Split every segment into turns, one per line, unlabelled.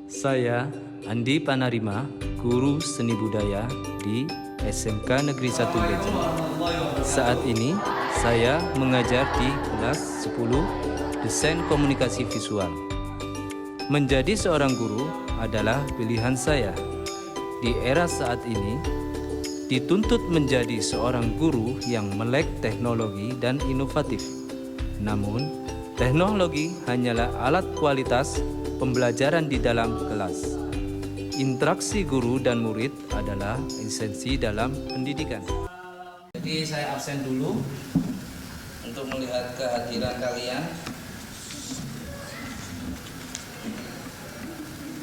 Saya Andi Panarima, guru seni budaya di SMK Negeri 1 Beji. Saat ini saya mengajar di kelas 10 Desain Komunikasi Visual. Menjadi seorang guru adalah pilihan saya. Di era saat ini, dituntut menjadi seorang guru yang melek teknologi dan inovatif. Namun, teknologi hanyalah alat kualitas pembelajaran di dalam kelas. Interaksi guru dan murid adalah esensi dalam pendidikan. Jadi saya absen dulu untuk melihat kehadiran kalian.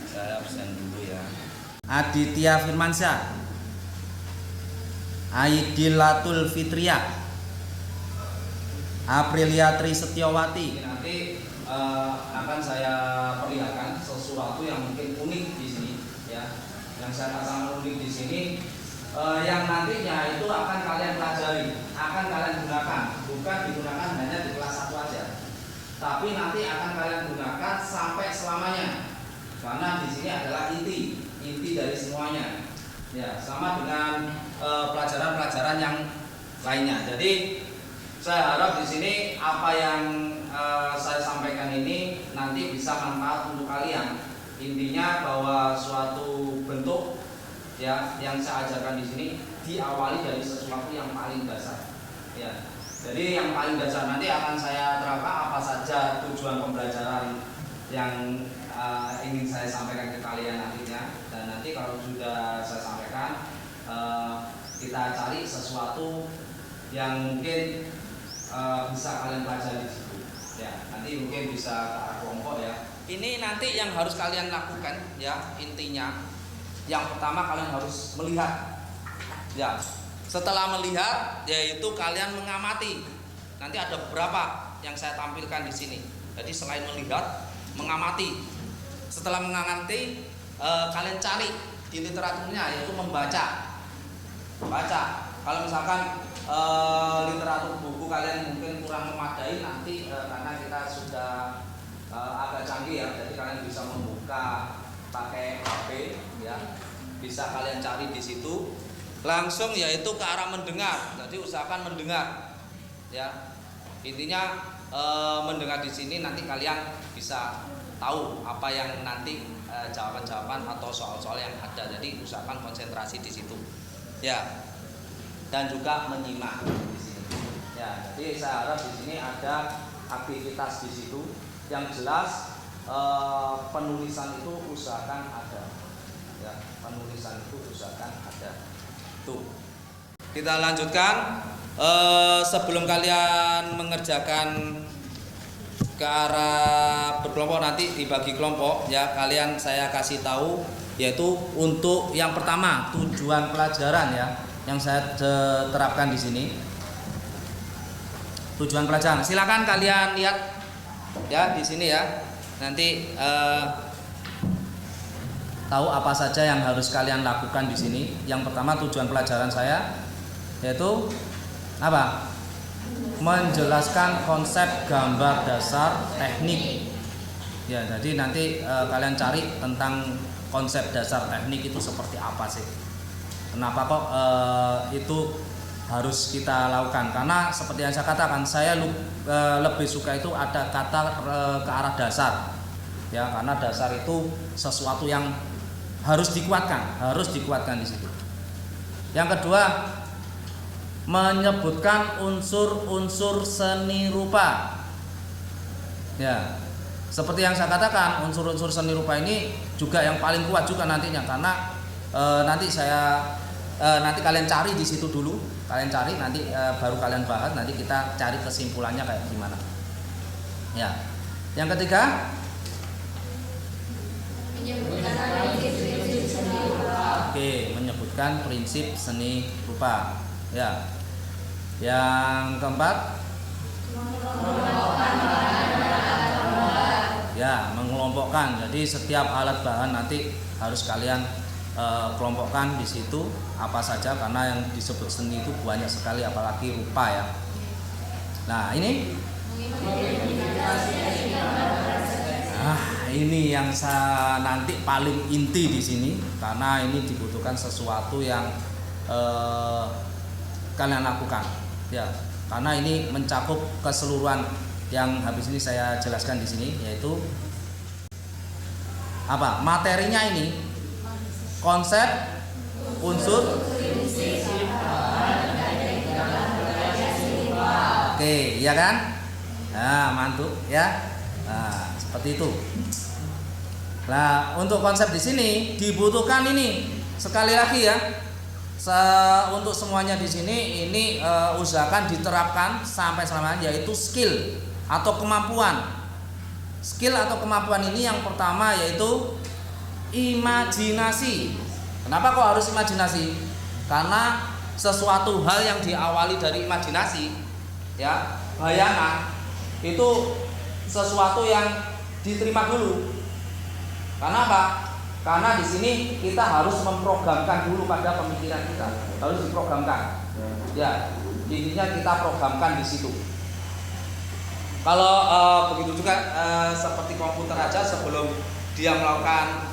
Saya absen dulu ya.
Aditya Firmansyah, Aidilatul Fitriah, Aprilia Tri Setiawati.
Nanti akan saya perlihatkan sesuatu yang mungkin unik di sini, ya. Yang saya katakan unik di sini, yang nantinya itu akan kalian pelajari, akan kalian gunakan, bukan digunakan hanya di kelas 1 aja, tapi nanti akan kalian gunakan sampai selamanya, karena di sini adalah inti dari semuanya, ya. Sama dengan pelajaran-pelajaran yang lainnya. Jadi saya harap di sini apa yang saya sampaikan ini nanti bisa manfaat untuk kalian. Intinya bahwa suatu bentuk ya yang saya ajarkan di sini diawali dari sesuatu yang paling dasar. Ya. Jadi yang paling dasar nanti akan saya terapkan apa saja tujuan pembelajaran yang ingin saya sampaikan ke kalian nantinya. Dan nanti kalau sudah saya sampaikan, kita cari sesuatu yang mungkin bisa kalian pelajari di situ. Ya, nanti mungkin bisa ke arah kelompok ya. Ini nanti yang harus kalian lakukan ya, intinya. Yang pertama kalian harus melihat. Ya. Setelah melihat yaitu kalian mengamati. Nanti ada beberapa yang saya tampilkan di sini. Jadi selain melihat, mengamati. Setelah mengamati, kalian cari di literaturnya yaitu membaca. Baca. Kalau misalkan literatur buku kalian mungkin kurang memadai nanti karena kita sudah agak canggih ya, jadi kalian bisa membuka pakai HP ya, bisa kalian cari di situ langsung yaitu ke arah mendengar. Jadi usahakan mendengar ya, intinya mendengar di sini nanti kalian bisa tahu apa yang nanti jawaban-jawaban atau soal-soal yang ada. Jadi usahakan konsentrasi di situ ya. Dan juga menyimak di sini. Ya, jadi saya harap di sini ada aktivitas di situ yang jelas. Penulisan itu usahakan ada. Ya, penulisan itu usahakan ada. Tuh. Kita lanjutkan. Sebelum kalian mengerjakan ke arah berkelompok nanti dibagi kelompok ya, kalian saya kasih tahu yaitu untuk yang pertama tujuan pelajaran ya. Yang saya terapkan di sini tujuan pelajaran. Silakan kalian lihat ya di sini ya. Nanti tahu apa saja yang harus kalian lakukan di sini. Yang pertama tujuan pelajaran saya yaitu apa? Menjelaskan konsep gambar dasar teknik. Ya, jadi nanti kalian cari tentang konsep dasar teknik itu seperti apa sih? Kenapa kok itu harus kita lakukan? Karena seperti yang saya katakan, saya lebih suka itu ada kata ke arah dasar, ya, karena dasar itu sesuatu yang harus dikuatkan di situ. Yang kedua, menyebutkan unsur-unsur seni rupa, ya. Seperti yang saya katakan, unsur-unsur seni rupa ini juga yang paling kuat juga nantinya, karena nanti kalian cari di situ dulu, kalian cari nanti baru kalian bahas, nanti kita cari kesimpulannya kayak gimana. Ya. Yang ketiga, menyebutkan prinsip seni rupa. Ya. Yang keempat, ya, mengelompokkan. Jadi setiap alat bahan nanti harus kalian kelompokkan di situ apa saja, karena yang disebut seni itu banyak sekali, apalagi rupa ya. Nah, ini
ini yang saya nanti paling inti di sini karena ini dibutuhkan sesuatu yang kalian lakukan ya. Karena ini mencakup keseluruhan yang habis ini saya jelaskan di sini, yaitu apa? Materinya ini konsep, unsur, oke, ya kan? Nah, mantul ya. Nah, seperti itu. Nah, untuk konsep di sini dibutuhkan ini sekali lagi ya. Untuk semuanya di sini ini usahakan diterapkan sampai selamanya, yaitu skill atau kemampuan. Skill atau kemampuan ini yang pertama yaitu imajinasi. Kenapa kok harus imajinasi? Karena sesuatu hal yang diawali dari imajinasi, ya, bayangan itu sesuatu yang diterima dulu. Karena apa? Karena di sini kita harus memprogramkan dulu pada pemikiran kita, harus diprogramkan. Ya, intinya kita programkan di situ. Kalau begitu juga seperti komputer aja, sebelum dia melakukan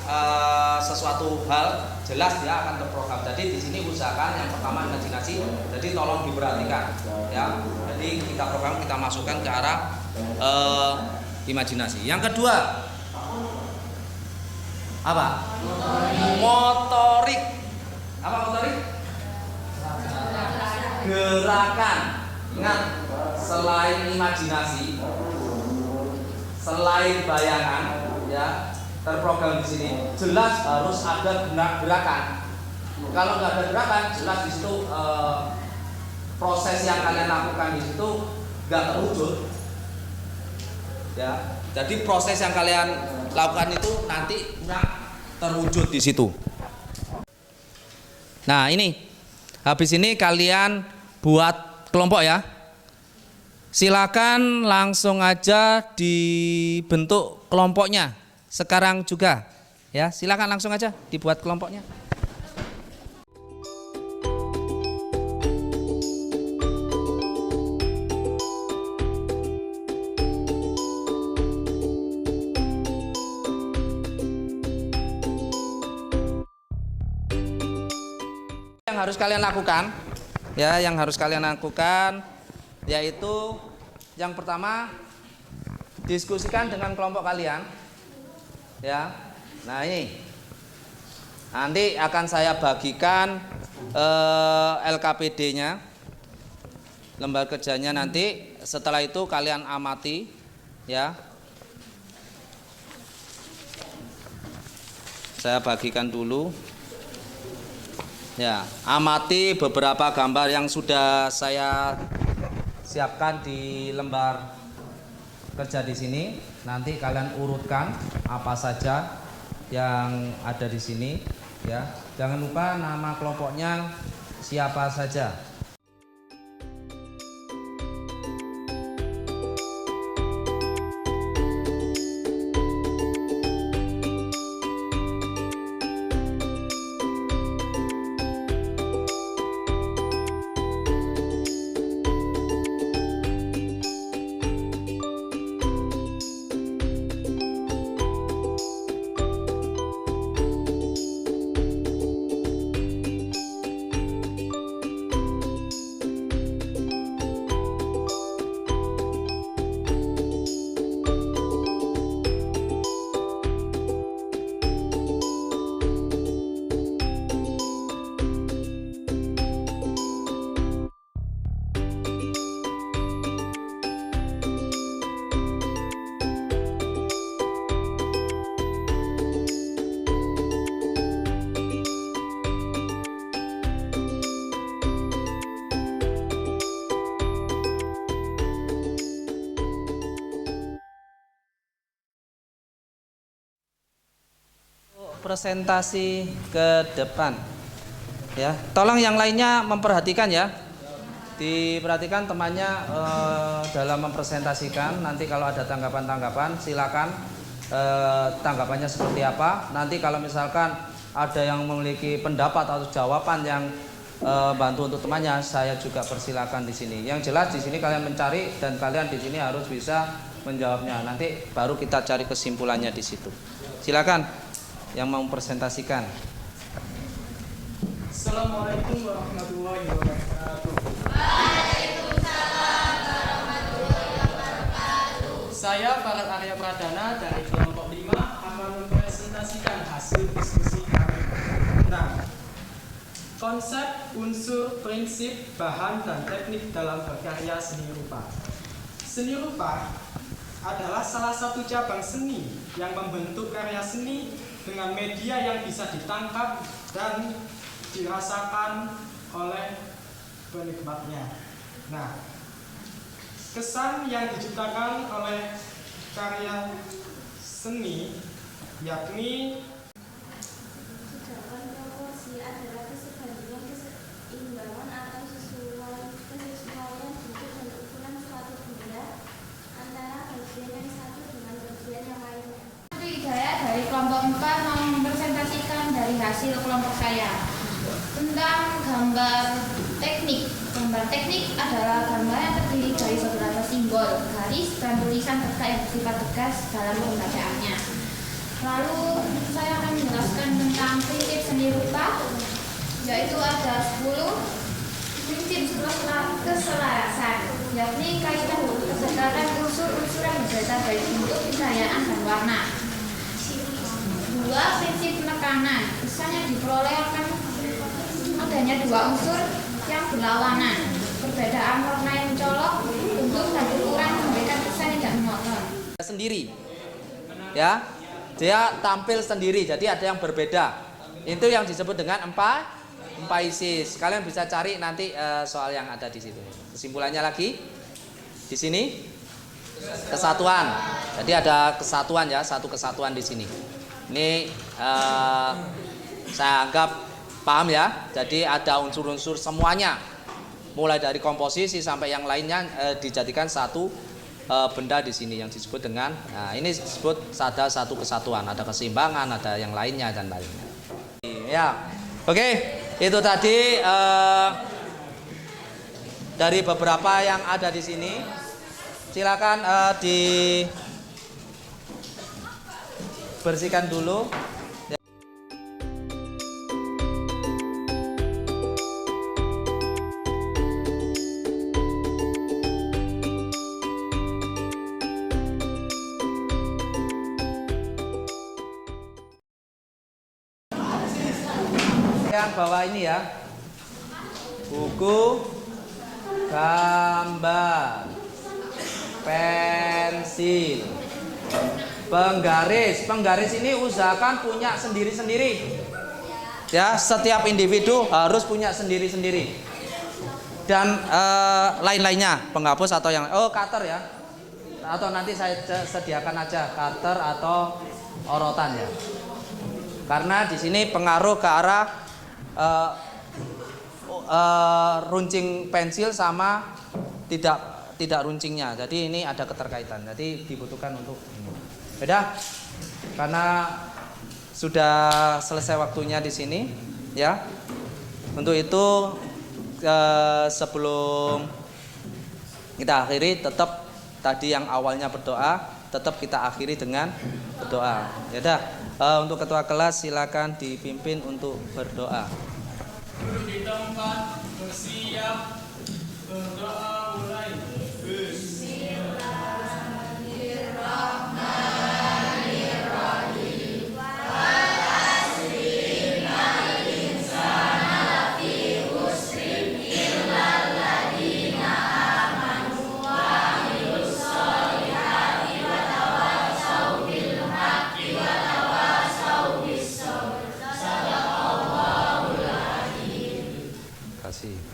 sesuatu hal, jelas dia akan terprogram. Jadi di sini usahakan yang pertama imajinasi. Jadi tolong diperhatikan, ya. Jadi kita program, kita masukkan ke arah imajinasi. Yang kedua apa? Motorik. Apa motorik? Gerakan. Ingat, selain imajinasi, selain bayangan, ya, terprogram di sini, jelas harus ada gerakan. Kalau nggak ada gerakan, jelas di situ proses yang kalian lakukan di situ nggak terwujud. Ya, jadi proses yang kalian lakukan itu nanti nggak terwujud di situ. Nah, ini habis ini kalian buat kelompok ya. Silakan langsung aja dibentuk kelompoknya sekarang juga ya. Silakan langsung aja dibuat kelompoknya. Yang harus kalian lakukan ya, yang harus kalian lakukan yaitu yang pertama, diskusikan dengan kelompok kalian ya. Nah, ini nanti akan saya bagikan LKPD-nya, lembar kerjanya. Nanti setelah itu kalian amati ya. Saya bagikan dulu. Ya, amati beberapa gambar yang sudah saya siapkan di lembar kerja di sini. Nanti kalian urutkan apa saja yang ada di sini ya. Jangan lupa nama kelompoknya siapa saja. Presentasi ke depan ya. Tolong yang lainnya memperhatikan ya. Diperhatikan temannya dalam mempresentasikan. Nanti kalau ada tanggapan-tanggapan silakan tanggapannya seperti apa. Nanti kalau misalkan ada yang memiliki pendapat atau jawaban yang bantu untuk temannya, saya juga persilakan di sini. Yang jelas di sini kalian mencari dan kalian di sini harus bisa menjawabnya. Nanti baru kita cari kesimpulannya di situ. Silakan yang mau presentasikan.
Assalamualaikum warahmatullahi wabarakatuh.
Waalaikumsalam warahmatullahi wabarakatuh.
Saya Farad Arya Pradana dari kelompok 5 akan mempresentasikan hasil diskusi kami. Nah, konsep, unsur, prinsip, bahan, dan teknik dalam berkarya seni rupa. Seni rupa adalah salah satu cabang seni yang membentuk karya seni dengan media yang bisa ditangkap dan dirasakan oleh penikmatnya. Nah, kesan yang diciptakan oleh karya seni yakni
Sedangkan proporsi adalah kesebanyakan keseimbangan atau kesesuaian bentuk dan ukuran suatu benda antara bagian yang satu dengan bagian yang lainnya. Hidayah dari kelompok 4 mau mempresentasikan dari hasil kelompok saya tentang gambar teknik. Gambar teknik adalah gambar yang terdiri dari beberapa simbol, garis, dan tulisan terkait bersifat tegas dalam pembacaannya. Lalu saya akan menjelaskan tentang prinsip seni rupa, yaitu ada 10 prinsip keselarasan, yakni kaitan kesetaraan unsur-unsur yang berbeda baik bentuk, pencahayaan, dan warna. 2. Prinsip penekanan, misalnya diperoleh akan adanya dua unsur yang berlawanan, perbedaan warna yang mencolok, bentuk dan ukuran memberikan kesan yang tidak monoton.
Sendiri, ya, dia tampil sendiri, jadi ada yang berbeda. Itu yang disebut dengan empaisis. Kalian bisa cari nanti soal yang ada di situ. Kesimpulannya lagi di sini kesatuan. Jadi ada kesatuan ya, satu kesatuan di sini. Ini saya anggap paham ya. Jadi ada unsur-unsur semuanya, mulai dari komposisi sampai yang lainnya dijadikan satu benda di sini yang disebut dengan ini disebut ada satu kesatuan, ada keseimbangan, ada yang lainnya dan lainnya. Ya, oke, itu tadi dari beberapa yang ada di sini. Silakan dibersihkan dulu. Yang bawah ini ya, buku, gambar, pensil, penggaris ini usahakan punya sendiri-sendiri ya, setiap individu harus punya sendiri-sendiri dan lain-lainnya, penghapus atau yang cutter ya, atau nanti saya sediakan aja cutter atau orotan ya, karena di sini pengaruh ke arah runcing pensil sama tidak runcingnya. Jadi ini ada keterkaitan. Jadi dibutuhkan untuk ini. Beda? Karena sudah selesai waktunya di sini, ya. Untuk itu sebelum kita akhiri, tetap tadi yang awalnya berdoa, tetap kita akhiri dengan berdoa. Ya dah. Untuk ketua kelas silakan dipimpin untuk berdoa.
duduk di tempat, bersiap, berdoa mulai.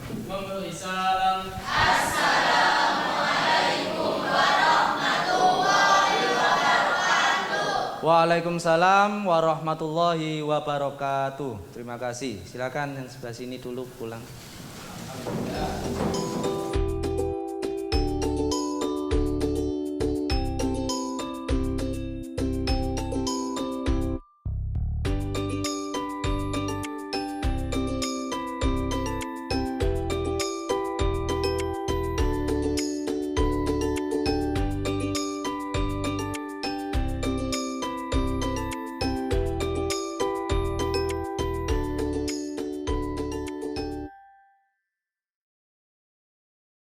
Memberi salam.
Assalamualaikum warahmatullahi wabarakatuh.
Waalaikumsalam warahmatullahi wabarakatuh. Terima kasih. Silakan yang sebelah sini dulu pulang.